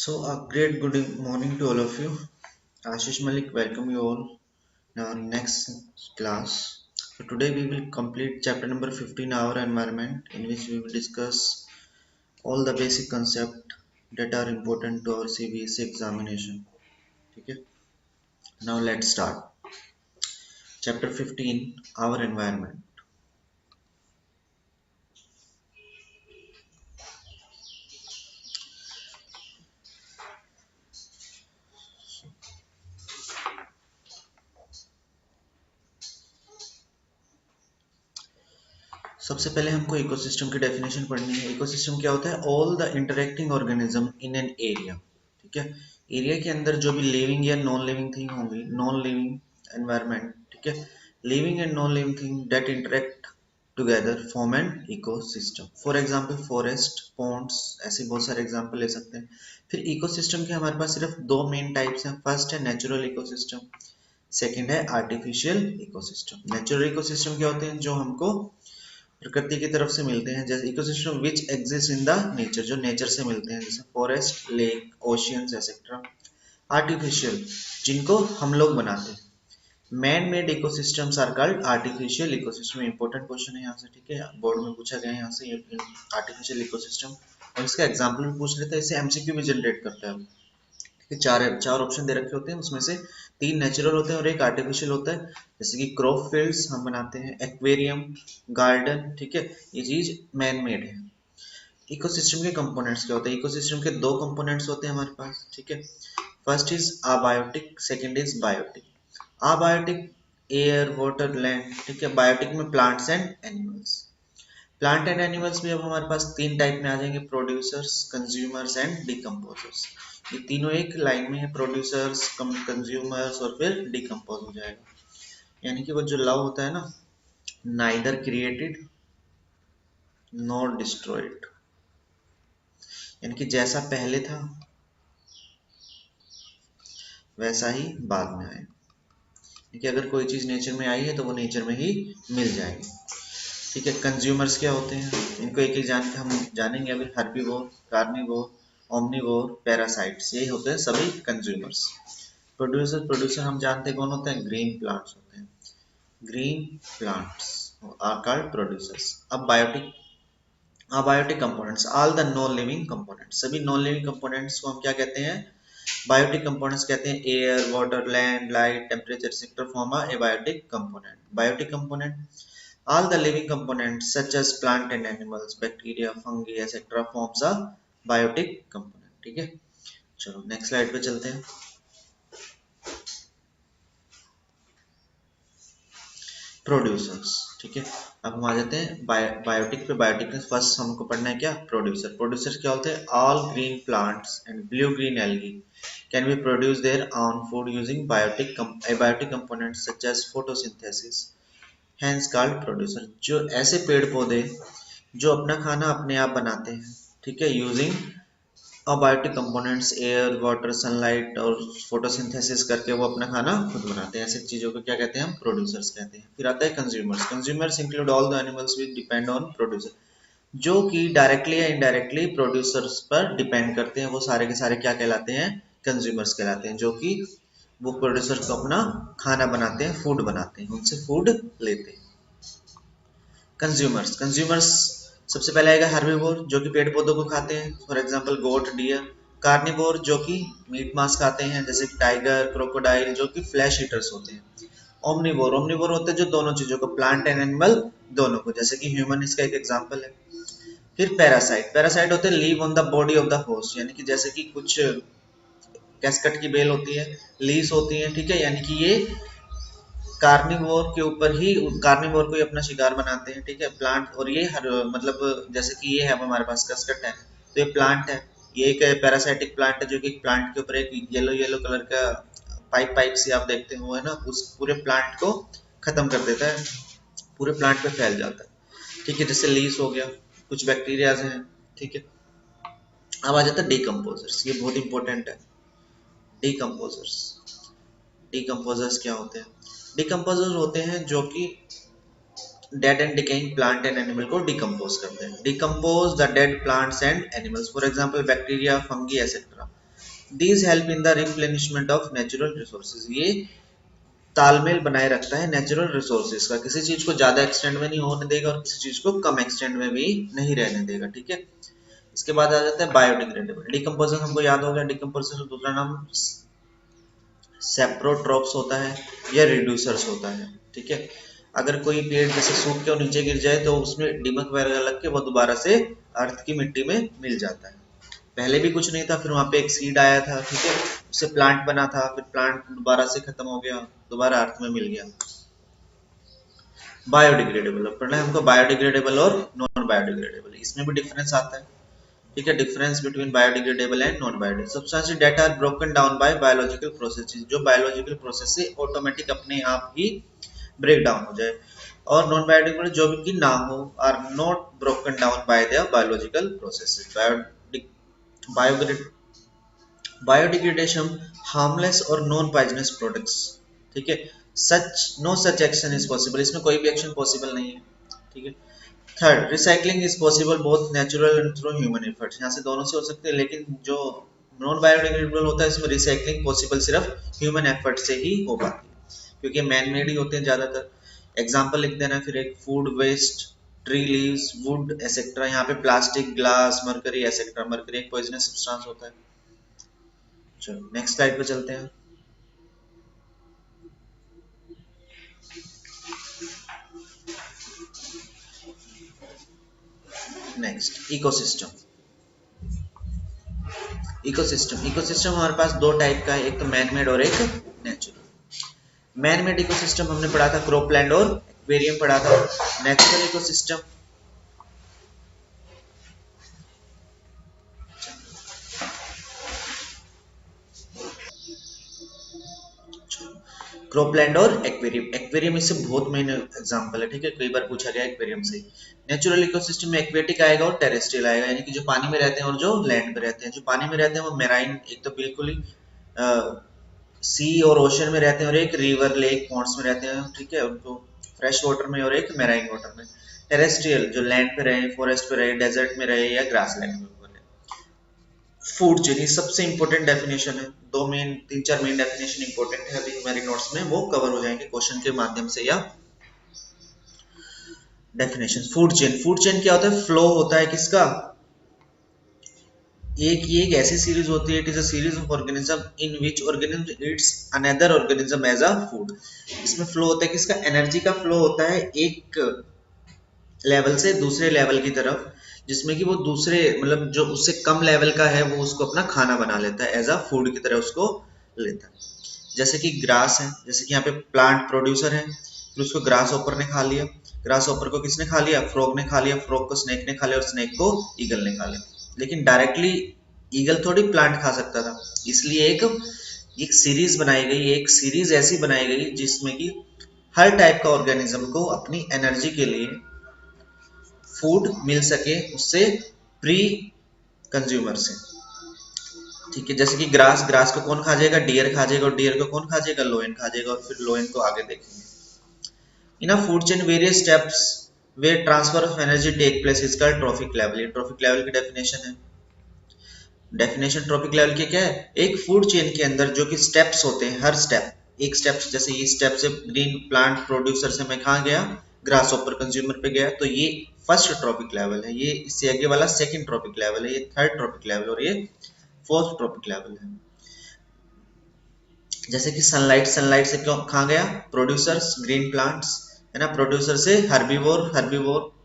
So, a great good morning to all of you. Ashish Malik, welcome you all in our next class. So, today we will complete chapter number 15, Our Environment, in which we will discuss all the basic concepts that are important to our CBSE examination. Okay? Now, let's start. Chapter 15, Our Environment. सबसे पहले हमको ecosystem की definition पढ़नी है। Ecosystem क्या होता है? All the interacting organism in an area. ठीक है, एरिया के अंदर जो भी लिविंग या नॉन लिविंग थिंग होंगी, नॉन लिविंग एनवायरमेंट, ठीक है, living and non living thing that interact together form an ecosystem. For example forest, ponds, ऐसे बहुत सारे एग्जांपल ले सकते हैं। फिर इकोसिस्टम के हमारे पास सिर्फ दो मेन टाइप्स हैं। फर्स्ट है नेचुरल इकोसिस्टम, सेकेंड है आर्टिफिशियल इकोसिस्टम। नेचुरल इकोसिस्टम क्या होते हैं? जो हमको प्रकृति की तरफ से मिलते हैं, जैसे ecosystem which exist in the nature, जो नेचर से मिलते हैं, जैसे forest, lake, oceans etcetera. Artificial, जिनको हम लोग बनाते हैं। Man made ecosystems are called artificial ecosystem. Important question है यहाँ से, ठीक है, बोर्ड में पूछा गया है यहाँ से आर्टिफिशियल इकोसिस्टम, और इसका एग्जाम्पल भी पूछ लेता है, इससे एमसीक्यू भी जनरेट करता है। चार चार ऑप्शन दे रखे होते हैं, उसमें से तीन नेचुरल होते हैं और एक आर्टिफिशियल होता है। जैसे कि क्रॉप फील्ड्स हम बनाते हैं, एक्वेरियम, गार्डन, ठीक है, ये चीज मैन मेड है। इकोसिस्टम के कंपोनेंट्स क्या होते हैं? इकोसिस्टम के दो कंपोनेंट्स होते हैं हमारे पास, ठीक है। First is abiotic, second is biotic. Abiotic air, water, land, ठीक है। बायोटिक में plants and animals. Plant and animals भी अब हमारे पास तीन टाइप में आ जाएंगे, प्रोड्यूसर्स, कंज्यूमर्स एंड डिकम्पोजर्स। ये तीनों एक लाइन में है, प्रोड्यूसर्स, कंज्यूमर्स और फिर डिकम्पोज हो जाएगा। यानी कि वो जो लव होता है ना, नाइदर क्रिएटेड नॉर डिस्ट्रॉयड, यानी कि जैसा पहले था वैसा ही बाद में आए। देखिए, अगर कोई चीज नेचर में आई है तो वो नेचर में ही मिल जाएगी, ठीक है। कंज्यूमर्स क्या होते हैं? इनको एक एक जान के हम जानेंगे अभी। हर्बीवोर, कार्निवोर, ओमनीवोर, पैरासाइट्स, यही होते हैं सभी कंज्यूमर्स। प्रोड्यूसर, प्रोड्यूसर हम जानते हैं कौन होते हैं? ग्रीन प्लांट्स होते हैं। Green plants are called producers. अब biotic, abiotic components, all the non living components, सभी नॉन लिविंग कंपोनेंट्स को हम क्या कहते हैं? बायोटिक कंपोनेंट्स कहते हैं। Air, water, land, light, temperature sector form a abiotic component. Biotic component, all the living components such as plant and animals, bacteria, fungi etc. forms a biotic component, ठीक है। चलो नेक्स्ट स्लाइड पे चलते हैं। Producers, ठीक है। अब हम आ जाते हैं बायोटिक पे। बायोटिक में फर्स्ट हमको पढ़ना है क्या? प्रोड्यूसर। प्रोड्यूसर क्या होते हैं? All green plants and blue green algae can be produce their own food using abiotic components such as photosynthesis, hence called producer। जो ऐसे पेड़ पौधे जो अपना खाना अपने आप बनाते हैं, ठीक है, using abiotic components, air, water, sunlight और फोटोसिंथेसिस करके वो अपना खाना खुद बनाते हैं, ऐसे चीजों को क्या कहते हैं? हम प्रोड्यूसर्स कहते हैं। फिर आता है consumers. Consumers include all the animals which depend on producer, जो कि डायरेक्टली या इनडायरेक्टली प्रोड्यूसर्स पर डिपेंड करते हैं, वो सारे के सारे क्या कहलाते हैं? कंज्यूमर्स कहलाते हैं, जो कि वो प्रोड्यूसर को अपना खाना बनाते हैं, फूड बनाते हैं, उनसे फूड लेते हैं। कंज्यूमर्स, कंज्यूमर्स सबसे पहले आएगा हर्बीवोर, जो कि पेड़ पौधों को खाते हैं, for example goat, deer. Carnivore, जो कि मीट मांस खाते हैं, जैसे टाइगर, क्रोकोडाइल, जो कि फ्लैश ईटर्स होते हैं। ओमनीवोर, ओमनीवोर होते हैं जो दोनों चीजों को, प्लांट एंड एनिमल दोनों को, जैसे कि ह्यूमन इसका एक एग्जांपल है। फिर पैरासाइट, पैरासाइट होते हैं leave on the body of the host, यानी कि जैसे कि कुछ कैस्कट की बेल होती है, लीव्स होती है, ठीक है, यानी कि ये कार्निवोर के ऊपर ही, कार्निवोर को ही अपना शिकार बनाते हैं, ठीक है। प्लांट, और ये हर मतलब जैसे कि ये है हमारे पास कस्कट है, तो ये प्लांट है, ये एक पैरासाइटिक प्लांट है, जो कि प्लांट के ऊपर एक येलो येलो कलर का पाइप पाइप से आप देखते हुए ना, उस पूरे प्लांट को खत्म कर देता है, पूरे प्लांट पे फैल जाता है, ठीक है। जैसे लीस हो गया, कुछ बैक्टीरियाज हैं, ठीक है। अब आ जाता है डिकम्पोजर्स, ये बहुत इंपॉर्टेंट है। डिकम्पोजर्स, डिकम्पोजर्स क्या होते हैं? डिकम्पोजर्स होते हैं जो कि dead and decaying plant and animal को डिकम्पोज करते हैं। Decompose the dead plants and animals, for example bacteria, fungi etcetera. These help in the replenishment of natural resources, ये तालमेल बनाए रखता है नेचुरल रिसोर्सेज का, किसी चीज को ज्यादा एक्सटेंड में नहीं होने देगा और किसी चीज को कम एक्सटेंड में भी नहीं रहने देगा, ठीक है। इसके बाद आ जाता है बायोडिग्रेडेबल। डिकम्पोजर हमको याद हो गया, डिकम्पोजर का दूसरा नाम सेप्रोट्रॉप्स होता है या रिड्यूसर्स होता है, ठीक है। अगर कोई पेड़ जैसे सूख के और नीचे गिर जाए तो उसमें दिमक वगैरह लग के वो दोबारा से अर्थ की मिट्टी में मिल जाता है। पहले भी कुछ नहीं था, फिर वहां पे एक सीड आया था, ठीक है, उससे प्लांट बना था, फिर प्लांट दोबारा से खत्म हो गया, दोबारा अर्थ में मिल गया। बायोडिग्रेडेबल पढ़ना है हमको, बायोडिग्रेडेबल और नॉन बायोडिग्रेडेबल, इसमें भी डिफरेंस आता है, ठीक है। Difference between biodegradable and non biodegradable, substances that are broken down by biological processes, जो बायोलॉजिकल प्रोसेस से ऑटोमेटिक अपने आप ही ब्रेक डाउन हो जाए, और नॉन बायोडिग्रेडेबल जो भी ना हो, are not broken down by the biological processes. Biodegradation harmless और नॉन पॉइजनस प्रोडक्ट्स, ठीक है। No such action is possible, इसमें कोई भी एक्शन पॉसिबल नहीं है, ठीक है। Third, recycling is possible both natural and through human efforts, यहाँ से दोनों से हो सकते हैं, लेकिन जो नॉन बायोडिग्रेडेबल होता है इसमें रिसाइकलिंग पॉसिबल सिर्फ ह्यूमन एफर्ट से ही हो पाती है, क्योंकि मैन मेड ही होते हैं ज्यादातर। एग्जाम्पल लिख देना फिर, एक food waste, tree leaves, wood etcetera, यहाँ पे plastic, glass, mercury etcetera. Mercury एक पॉइजनस सब्सटेंस होता है। चलो नेक्स्ट स्लाइड पे चलते हैं। Next ecosystem. इकोसिस्टम हमारे पास दो टाइप का है, एक तो मैन मेड और एक नेचुरल। मैन मेड इकोसिस्टम हमने पढ़ा था क्रोपलैंड और एक्वेरियम पढ़ा था। नेचुरल इकोसिस्टम क्रोपलैंड और एक्वेरियम। एक्वेरियम इससे बहुत मेन एग्जांपल है, ठीक है, कई बार पूछा गया एक्वेरियम से। नेचुरल इकोसिस्टम में एक्वेटिक आएगा और टेरेस्ट्रियल आएगा, यानी कि जो पानी में रहते हैं और जो लैंड पे रहते हैं। जो पानी में रहते हैं वो मेराइन, एक तो बिल्कुल ही सी और ओशन में रहते हैं, और एक रिवर, लेक, पॉन्ड्स में रहते हैं, ठीक है, उनको फ्रेश वाटर में, और एक मेराइन वाटर में। टेरेस्ट्रियल जो लैंड पे रहे, फॉरेस्ट पे रहे, डेजर्ट में रहे या ग्रासलैंड में रहे। फूड चेन, ये सबसे इंपॉर्टेंट डेफिनेशन है। दो मेन, तीन चार मेन डेफिनेशन इंपॉर्टेंट है, अभी हमारी नोट्स में वो कवर हो जाएंगे क्वेश्चन के माध्यम से या डेफिनेशन। फूड चेन क्या होता है? फ्लो होता है किसका? एक ऐसी सीरीज होती है, it is a series of organism in which organism eats another organism as a food. इसमें फ्लो होता है किसका? एनर्जी का फ्लो होता है एक लेवल से दूसरे लेवल की तरफ, जिसमें कि वो दूसरे मतलब जो उससे कम लेवल का है वो उसको अपना खाना बना लेता है, एज अ फूड की तरह उसको लेता है। जैसे कि ग्रास है, जैसे कि यहाँ पे प्लांट प्रोड्यूसर है, फिर उसको ग्रास ओपर ने खा लिया, ग्रास ओपर को किसने खा लिया? फ्रॉग ने खा लिया, फ्रॉग को स्नेक ने खा लिया, और स्नेक को ईगल ने खा लिया। लेकिन डायरेक्टली ईगल थोड़ी प्लांट खा सकता था, इसलिए एक एक सीरीज बनाई गई, एक सीरीज ऐसी बनाई गई जिसमें कि हर टाइप का ऑर्गेनिज्म को अपनी एनर्जी के लिए फूड मिल सके उससे, प्री कंज्यूमर से, ठीक है। जैसे कि ग्रास को कौन खा जाएगा? डियर खा जाएगा, और डियर को कौन खा जाएगा? लोयन खा जाएगा, और फिर लोयन को आगे देखेंगे। In a food chain various steps where transfer of energy take place is called trophic level. ये ट्रॉफिक लेवल की डेफिनेशन है। डेफिनेशन ट्रॉफिक लेवल की क्या है? एक फूड चेन के अंदर जो कि स्टेप्स होते हैं, हर स्टेप एक स्टेप, जैसे ये स्टेप से ग्रीन प्लांट प्रोड्यूसर से मैं कहाँ गया? ग्रास ऊपर कंज्यूमर पे गया, तो ये फर्स्ट ट्रॉपिक लेवल है, ये इससे आगे वाला सेकंड ट्रॉपिक लेवल है, ये थर्ड ट्रॉपिक लेवल, और ये फोर्थ ट्रॉपिक लेवल है। जैसे कि सनलाइट से क्यों कहाँ गया? प्रोड्यूसर्स, ग्रीन प्लांट्स, है ना, प्रोड्यूसर से हर्बीवोर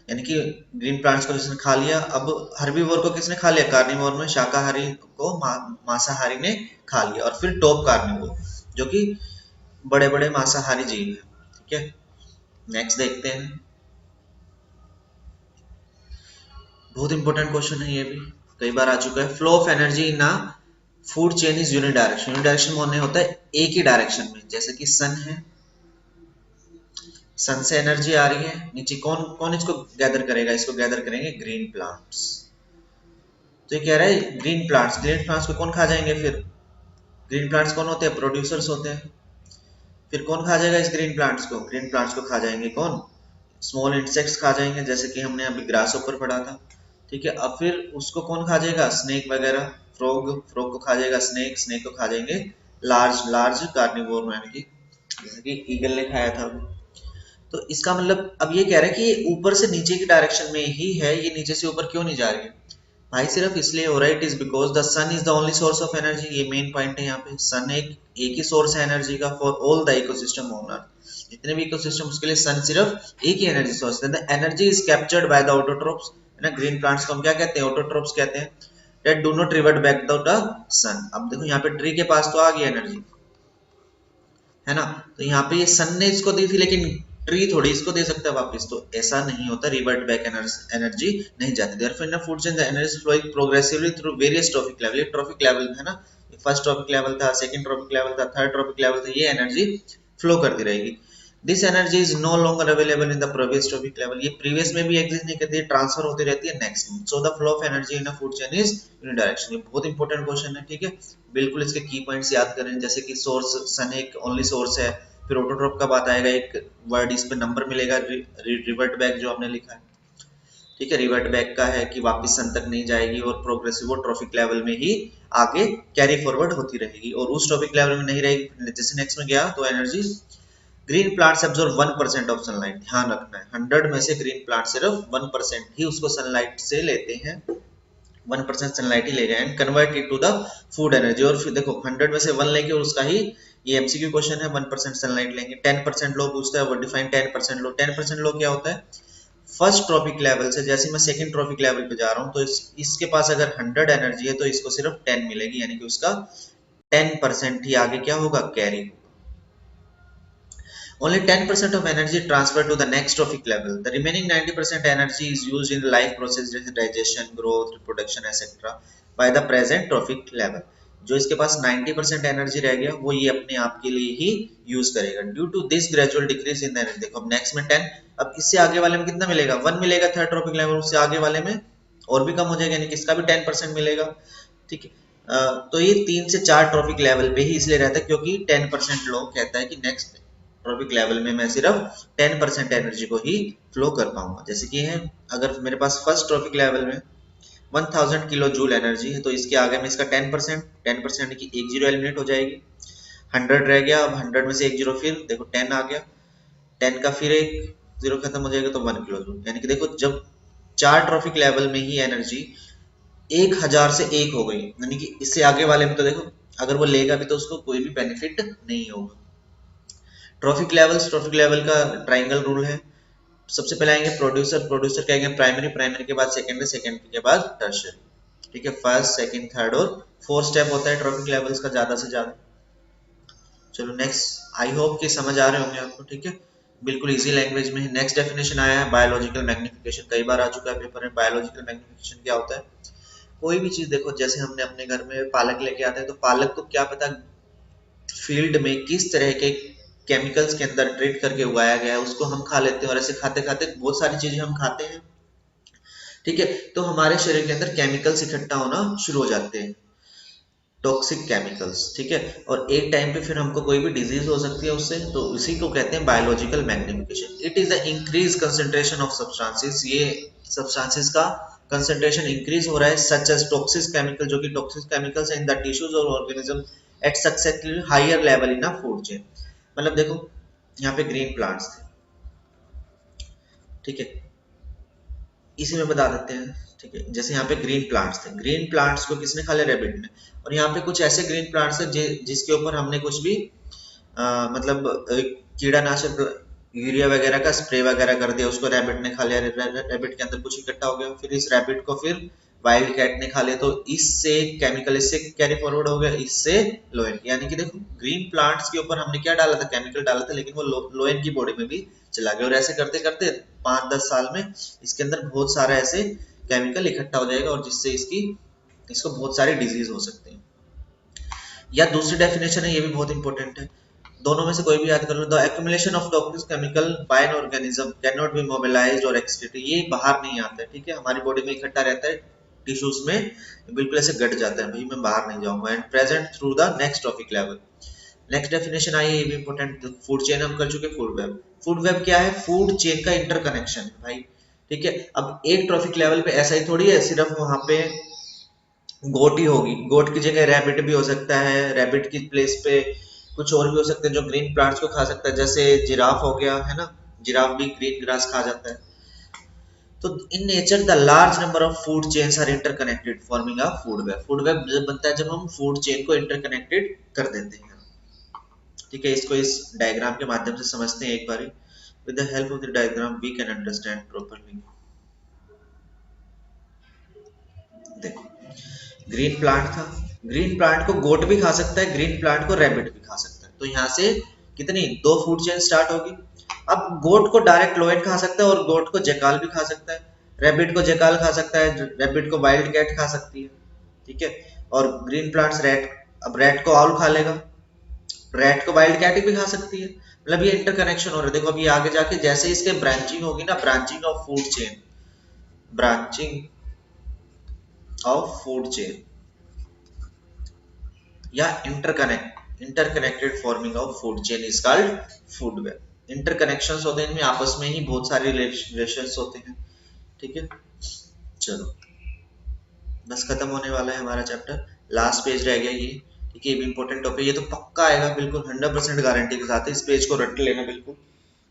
यानी कि ग्रीन प्लांट्स को जिसने खा लिया। अब हर्बीवोर को किसने खा लिया? कार्निवोर में शाकाहारी को मांसाहारी ने खा लिया, और फिर टॉप कार्निवोर जो कि बड़े बड़े मांसाहारी जीव है, ठीक है। नेक्स्ट देखते हैं, बहुत इंपॉर्टेंट क्वेश्चन है, ये भी कई बार आ चुका है। Flow of energy in a food chain is unidirection. Unidirection होने होता है एक ही डायरेक्शन में, जैसे कि सन है, सन से एनर्जी आ रही है नीचे, कौन कौन इसको गैदर करेगा? इसको गैदर करेंगे ग्रीन प्लांट्स। तो ये कह रहा है ग्रीन प्लांट्स को कौन खा जाएंगे? फिर ग्रीन प्लांट्स कौन होते हैं? प्रोड्यूसर्स होते हैं। फिर कौन खा जाएगा इस ग्रीन प्लांट्स को? ग्रीन प्लांट्स को खा जाएंगे कौन? स्मॉल इंसेक्ट्स खा जाएंगे, जैसे कि हमने अभी ग्रास ऊपर पढ़ा था, ठीक है। अब फिर उसको कौन खा जाएगा? स्नेक वगैरह, फ्रॉग, फ्रॉग को खा जाएगा स्नेक, स्नेक को खा जाएंगे लार्ज लार्ज कार्निवोर, यानी कि जैसे कि ईगल ने खाया था। तो इसका मतलब अब ये कह रहा है कि ये ऊपर से नीचे की डायरेक्शन में ही है, ये नीचे से ऊपर क्यों नहीं जा रही है भाई? सिर्फ इसलिए हो रहा है, it is because the sun is the only source of energy. ये मेन पॉइंट है यहाँ पे, सन एक ही सोर्स है एनर्जी का for all the ecosystem on earth. जितने भी इकोसिस्टम, उसके लिए सन सिर्फ एक ही एनर्जी सोर्स है। The energy is captured by the autotrophs, है ना। ग्रीन प्लांट्स को हम क्या कहते हैं? ऑटोट्रोप्स कहते हैं। That do not revert back to the sun. अब देखो यहाँ पे ट्री के पास तो आ गई एनर्जी, है ना। तो यहाँ पे ये सन ने इसको दी थी, लेकिन ट्री थोड़ी इसको दे सकता है वापस, तो ऐसा नहीं होता, रिवर्ट बैक एनर्जी नहीं जाती। Therefore in food chain the energy flowing progressively through various trophic level. ये ट्रॉपिक लेवल है ना, फर्स्ट ट्रॉपिक लेवल था, सेकंड ट्रॉपिक लेवल था, थर्ड ट्रॉपिक लेवल था, ये एनर्जी फ्लो करती रहेगी। This energy is no longer available in the previous trophic level. ये प्रीवियस में भी एग्जिस्ट नहीं करती है, ट्रांसफर होती रहती है नेक्स्ट में। So the flow of energy in a food chain is unidirectional. ये बहुत इंपॉर्टेंट क्वेश्चन है, ठीक है। बिल्कुल इसके की पॉइंट्स याद करें, जैसे कि सोर्स, सन एक ओनली सोर्स है। फिर ऑटोट्रॉप का बात आएगा, एक वर्ड इस पे नंबर मिलेगा, रिवर्ट बैक जो आपने लिखा है, ठीक है। रिवर्ट बैक का है कि वापस सन तक नहीं जाएगी, और प्रोग्रेसिव और ट्रॉपिक लेवल में ही आगे कैरी फॉरवर्ड होती रहेगी, और उस ट्रॉपिक लेवल में नहीं रहेगी। जैसे नेक्स्ट में गया तो energy, green plants absorb 1% of sunlight. ध्यान रखना है, 100 में से ग्रीन प्लांट सिर्फ 1% ही उसको सनलाइट से लेते हैं, 1% सनलाइट ही ले गए, and convert it to the food energy. और फिर देखो 100 में से 1 लेंगे, और उसका ही, ये एमसीक्यू क्वेश्चन है, 1% सनलाइट लेंगे। 10% लो पूछता है, वो डिफाइन 10% लो। 10% लो क्या होता है? फर्स्ट ट्रॉपिक लेवल से जैसे मैं सेकंड ट्रॉपिक लेवल पे जा रहा हूँ, तो इसके पास अगर 100 एनर्जी है, तो इसको सिर्फ 10 मिलेगी, यानी कि उसका 10% ही आगे क्या होगा? Carry. Only 10% of energy transferred to the next trophic level. The remaining 90% energy is used in life process जैसे digestion, growth, reproduction, etc. by the present trophic level. जो इसके पास 90% एनर्जी रह गया, वो ये अपने आप के लिए ही यूज करेगा। Due to this gradual decrease in energy. देखो अब नेक्स्ट में 10, अब इससे आगे वाले में कितना मिलेगा? 1 मिलेगा थर्ड ट्रॉपिक लेवल, उससे आगे वाले में और भी कम हो जाएगा, यानी कि इसका भी 10% मिलेगा, ठीक है। तो ये 3 से 4 ट्रॉपिक लेवल पे ही इसलिए रहता है, क्योंकि 10% लोग कहता है कि नेक्स्ट ट्रॉपिक लेवल में मैं सिर्फ 10% एनर्जी को ही फ्लो कर पाऊंगा। जैसे कि है, अगर मेरे पास फर्स्ट ट्रॉपिक लेवल में 1000 किलो जूल एनर्जी है, तो इसके आगे में इसका 10% की एक जीरो एलिमिनेट हो जाएगी, 100 रह गया। अब 100 में से एक जीरो, फिर देखो 10 आ गया, 10 का फिर एक जीरो खत्म हो जाएगा, तो 1 किलो जूल। यानी कि देखो जब 4 ट्रॉपिक लेवल में ही एनर्जी 1000 से एक हो गई, यानी कि इससे आगे वाले में तो देखो अगर वो लेगा भी तो उसको कोई भी बेनिफिट नहीं होगा। ट्रॉफिक लेवल का ट्राइंगल रूल है। सबसे पहले आएंगे प्रोड्यूसर, प्रोड्यूसर कहेंगे प्राइमरी, प्राइमरी के बाद सेकेंडरी, सेकेंडरी के बाद टर्शियरी, ठीक है। फर्स्ट, सेकंड, थर्ड और फोर्थ स्टेप होता है ट्रॉफिक लेवल्स का ज्यादा से ज्यादा। चलो नेक्स्ट, आई होप कि समझ आ रहे होंगे आपको, ठीक है। बिल्कुल इजी लैंग्वेज में। नेक्स्ट डेफिनेशन आया है बायोलॉजिकल मैग्निफिकेशन, कई बार आ चुका है पेपर में। बायोलॉजिकल मैग्निफिकेशन क्या होता है? कोई भी चीज देखो, जैसे हमने अपने घर में पालक लेके आते हैं, तो पालक को क्या पता फील्ड में किस तरह के केमिकल्स के अंदर ट्रीट करके उगाया गया है, उसको हम खा लेते हैं, और ऐसे खाते खाते बहुत सारी चीजें हम खाते हैं, ठीक है। तो हमारे शरीर के अंदर केमिकल्स इकट्ठा होना शुरू हो जाते हैं, टॉक्सिक केमिकल्स, ठीक है। और एक टाइम पे फिर हमको कोई भी डिजीज हो सकती है उससे, तो इसी को कहते हैं biological magnification. It is the increase concentration of substances. ये सब्सटेंसेस का कंसंट्रेशन इंक्रीज हो रहा है, सच एज टॉक्सिक केमिकल, जो कि toxic chemicals in the tissues और organism at successive higher level in a food chain. मतलब देखो यहाँ पे ग्रीन प्लांट्स थे, ठीक है, इसी में बता देते हैं, ठीक है। जैसे यहाँ पे ग्रीन प्लांट्स थे, ग्रीन प्लांट्स को किसने खा लिया? रैबिट ने। और यहाँ पे कुछ ऐसे ग्रीन प्लांट्स थे जिसके ऊपर हमने कुछ भी मतलब कीड़ानाशक यूरिया वगैरह का स्प्रे वगैरह कर दिया, उसको रैबिट ने खा लिया, रैबिट के अंदर कुछ इकट्ठा हो गया, फिर इस रैबिट को फिर वाइल्ड कैट ने खा लिया, तो इससे केमिकल इससे कैरी फॉरवर्ड हो गया, इससे लोएन। यानी कि देखो ग्रीन प्लांट्स के ऊपर हमने क्या डाला था? केमिकल डाला था, लेकिन वो लोएन की बॉडी में भी चला गया, और ऐसे करते करते 5-10 साल में इसके अंदर बहुत सारा ऐसे केमिकल इकट्ठा हो जाएगा, और जिससे इसको बहुत सारे डिजीज हो सकते हैं। या दूसरी डेफिनेशन है, ये भी बहुत इंपॉर्टेंट है, दोनों में से कोई भी याद कर लो। The accumulation of toxic chemical by an organism can not be mobilized और एक्सक्रीटेड। ये बाहर नहीं आता है, ठीक है, हमारी बॉडी में इकट्ठा रहता है, टिश्यूज में बिल्कुल ऐसे गट जाता है, भाई मैं बाहर नहीं जाऊंगा, and present through the next tropic level. Next definition आई है, ये भी इंपॉर्टेंट। फूड चेन हम कर चुके, फूड वेब। फूड वेब क्या है? फूड चेन का इंटरकनेक्शन है भाई, ठीक है। अब एक ट्रॉफिक लेवल पे ऐसा ही थोड़ी है सिर्फ वहां पे गोट ही होगी, गोट की जगह रैबिट भी हो सकता है, रैबिट की प्लेस पे कुछ और भी हो सकते हैं जो ग्रीन प्लांट्स को खा सकता है, जैसे जिराफ हो गया है ना, जिराफ भी ग्रीन ग्रास खा जाता है। तो in nature the large number of food chains are interconnected forming a food web. Food web जब बनता है जब हम फूड चेन को इंटरकनेक्टेड कर देते हैं। ठीक है, इसको इस डायग्राम के माध्यम से समझते हैं एक बार। With the help of the diagram we can understand properly. देखो, ग्रीन प्लांट था, ग्रीन प्लांट को गोट भी खा सकता है, ग्रीन प्लांट को रैबिट भी खा सकता है। तो यहाँ से कितनी दो फूड चेन स्टार्ट होगी। अब गोट को डायरेक्ट लोएट खा सकता है और गोट को जैकाल भी खा सकता है, रैबिट को जैकाल खा सकता है, रैबिट को वाइल्ड कैट खा सकती है। ठीक है, और ग्रीन प्लांट्स रैट, अब रैट को आउल खा लेगा, रैट को वाइल्ड कैट भी खा सकती है। मतलब ये इंटरकनेक्शन हो रहा है। देखो अभी आगे जाके जैसे इसके ब्रांचिंग होगी ना, branching of food chain, branching of food chain या interconnected forming of food chain is called food web. Interconnections होते हैं इनमें, आपस में ही बहुत सारे रिलेशंस होते हैं। ठीक है, चलो बस खत्म होने वाला है हमारा चैप्टर, लास्ट पेज रह गया ये। ठीक है, ये भी इंपॉर्टेंट टॉपिक, ये तो पक्का आएगा बिल्कुल 100% गारंटी के साथ। इस पेज को रट लेना बिल्कुल,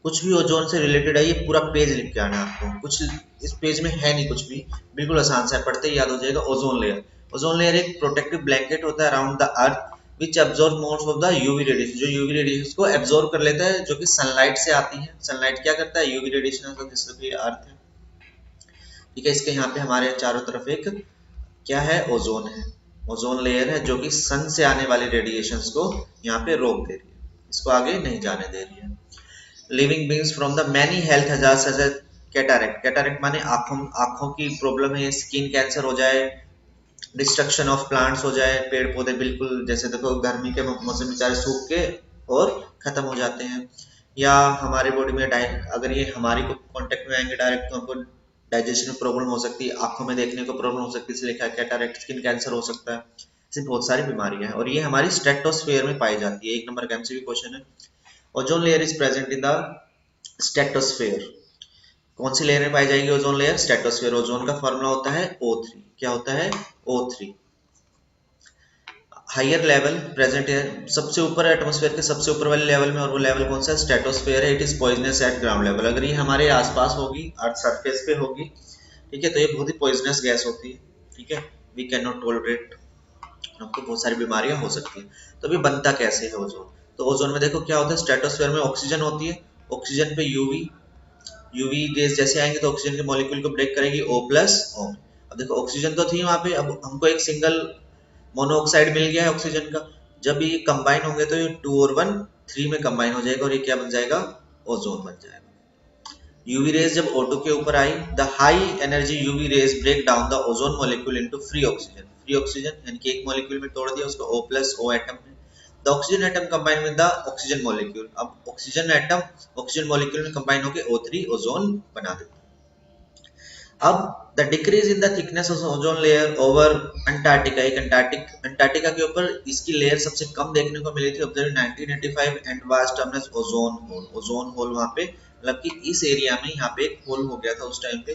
कुछ भी ओजोन से रिलेटेड है ये पूरा पेज लिख के आना है आपको। कुछ इस पेज में है नहीं कुछ भी, बिल्कुल आसान सा है, पढ़ते ही याद हो जाएगा। ओजोन लेयर, ओजोन लेयर एक प्रोटेक्टिव ब्लैंकेट होता है around the earth which absorb most of the UV radiation, जो यूवी रेडिएशन को एब्जॉर्ब कर लेता है, जो कि सनलाइट से आती है। सनलाइट क्या करता है, यूवी रेडिएशन, जिससे अर्थ है। ठीक है, इसके यहाँ पे हमारे चारों तरफ एक क्या है, ओजोन है, ओजोन लेयर है जो कि सन से आने वाले रेडिएशंस को यहाँ पे रोक दे रही है, इसको आगे नहीं जाने दे रही है। Living beings from the many health hazards such as cataract, cataract माने आंखों आंखों की प्रॉब्लम है, स्किन कैंसर हो जाए, डिस्ट्रक्शन ऑफ प्लांट्स हो जाए, पेड़ पौधे बिल्कुल जैसे देखो गर्मी के मौसम बेचारे सूख के और खत्म हो जाते हैं, या हमारी बॉडी में अगर ये हमारी को कांटेक्ट में आएंगे डायरेक्ट तो हमको डाइजेशन में प्रॉब्लम हो सकती है, आंखों में देखने को प्रॉब्लम हो सकती है, इसलिए लिखा है कैटरेक्ट, स्किन कैंसर हो सकता है। ऐसी बहुत सारी बीमारियां हैं और ये हमारी स्ट्रेटोस्फेयर में पाई जाती है। एक नंबर का एमसीक्यू क्वेश्चन है, ozone layer is present in the stratosphere. कौन सी लेयर में पाई जाएगी ओजोन लेयर, स्ट्रेटोस्फेयर। ओजोन का फॉर्मूला होता है O3, क्या होता है O3। हायर लेवल प्रेजेंट है, सबसे ऊपर एटमॉस्फेयर के सबसे ऊपर वाले लेवल में, और वो लेवल कौन सा है, स्ट्रेटोस्फेयर है। It is poisonous eight ground level, अगर ये हमारे आसपास होगी, अर्थ सरफेस पे होगी, ठीक है, तो ये बहुत ही पॉइजनस गैस होती है। ठीक है, वी कैन नॉट टॉलरेट, हमको बहुत सारी बीमारियां हो सकती है। तो अभी बनता कैसे है ओजोन, तो ओजोन में देखो क्या होता है, स्ट्रेटोस्फेयर में ऑक्सीजन होती है, ऑक्सीजन पे यूवी रेज जैसे आएंगे तो ऑक्सीजन के मॉलिक्यूल को ब्रेक करेगी O+O। अब देखो ऑक्सीजन तो थी वहां पे, अब हमको एक सिंगल मोनोऑक्साइड मिल गया है ऑक्सीजन का, जब ये कंबाइन होंगे तो ये 2 और 1 3 में कंबाइन हो जाएगा और ये क्या बन जाएगा, ओजोन बन जाएगा। यूवी रेज जब O2 के ऊपर आई, the high energy UV rays break down the ozone molecule into free oxygen, free oxygen यानी कि एक मॉलिक्यूल में तोड़ दिया उसको O+O एटम में। The oxygen atom combine with the oxygen molecule, अब ऑक्सीजन एटम ऑक्सीजन मॉलिक्यूल में कंबाइन होकर O3 ओजोन बना देता है। अब the decrease in the thickness of ozone layer over Antarctica, एक अंटार्कटिका के ऊपर इसकी लेयर सबसे कम देखने को मिली थी observe 1985 and was termed as ozone hole. Ozone hole वहां पे मतलब कि इस एरिया में यहाँ पे एक होल हो गया था उस टाइम पे,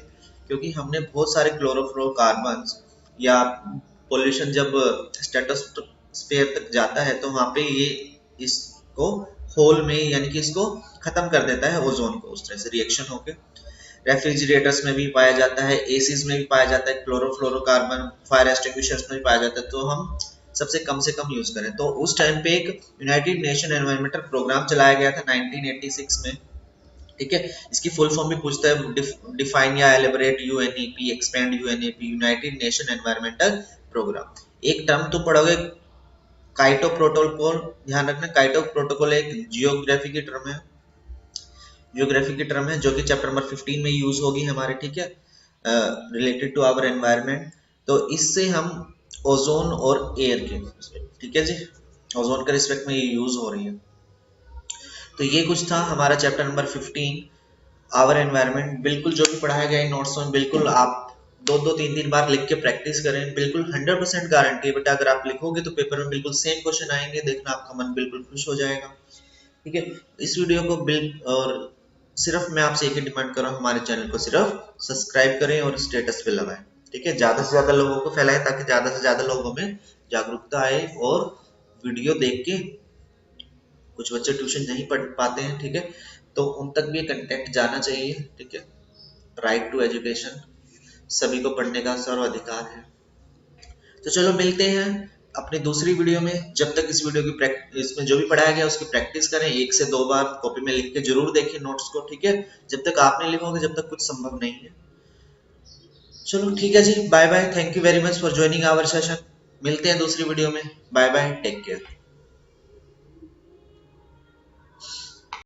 क्योंकि हमने बहुत सारे क्लोरोफ्लोरोकार्बन्स या पोल्यूशन जब स्ट्रेटोस्फेयर तक जाता है तो वहां पे ये इसको होल में यानी कि इसको खत्म कर देता है ओजोन को, उस तरह से रिएक्शन होकर रेफ्रिजरेटर्स में भी पाया जाता है, एसीज में भी पाया जाता है, क्लोरोफ्लोरोकार्बन फायर एक्सटिंग्विशर्स में भी पाया जाता है। तो हम सबसे कम यूज करें, तो उस टाइम पे एक यूनाइटेड नेशन एनवायरमेंटल प्रोग्राम चलाया गया था 1986 में। ठीक है, इसकी फुल फॉर्म भी पूछता है, डिफाइन या elaborate UNEP, expand UNEP, United Nation environmental programme. एक टर्म तो पढ़ोगे काइटो प्रोटोकॉल, ध्यान रखना काइटो प्रोटोकॉल एक जियोग्राफी की टर्म है, जियोग्राफी की टर्म है जो कि चैप्टर नंबर 15 में यूज होगी हमारे। ठीक है, रिलेटेड टू आवर एनवायरनमेंट, तो इससे हम ओजोन और एयर के, ठीक है जी, ओजोन के रिस्पेक्ट में ये यूज हो रही है। तो ये कुछ था हमारा चैप्टर नंबर 15 आवर एनवायरनमेंट। बिल्कुल जो भी पढ़ाया गया है नोट्स में बिल्कुल आप 2-2 3 बार लिख के प्रैक्टिस करें, बिल्कुल 100% गारंटी है बेटा, अगर आप लिखोगे तो पेपर में बिल्कुल सेम क्वेश्चन आएंगे, देखना आपका मन बिल्कुल खुश हो जाएगा। ठीक है, इस वीडियो को और सिर्फ मैं आपसे एक ही डिमांड कर रहा हूँ, हमारे चैनल को सिर्फ सब्सक्राइब करें और स्टेटस पे लगाएं। ठीक है, ज्यादा से ज्यादा लोगों को फैलाएं ताकि ज्यादा से ज्यादा लोगों में जागरूकता आए, और वीडियो देख के कुछ बच्चे ट्यूशन नहीं पढ़ पाते हैं, ठीक है, तो उन तक भी कंटेंट जाना चाहिए, ठीक है। राइट टू एजुकेशन, सभी को पढ़ने का सर्व अधिकार है। तो चलो मिलते हैं अपनी दूसरी वीडियो में। जब तक इस वीडियो की इसमें जो भी पढ़ाया गया उसकी प्रैक्टिस करें, 1 से 2 बार कॉपी में लिख के जरूर देखें नोट्स को, ठीक है। जब तक आप नहीं लिखोगे जब तक कुछ संभव नहीं है। चलो ठीक है जी, bye bye, thank you very much for joining our session. मिलते हैं दूसरी वीडियो में, बाय बाय, टेक केयर।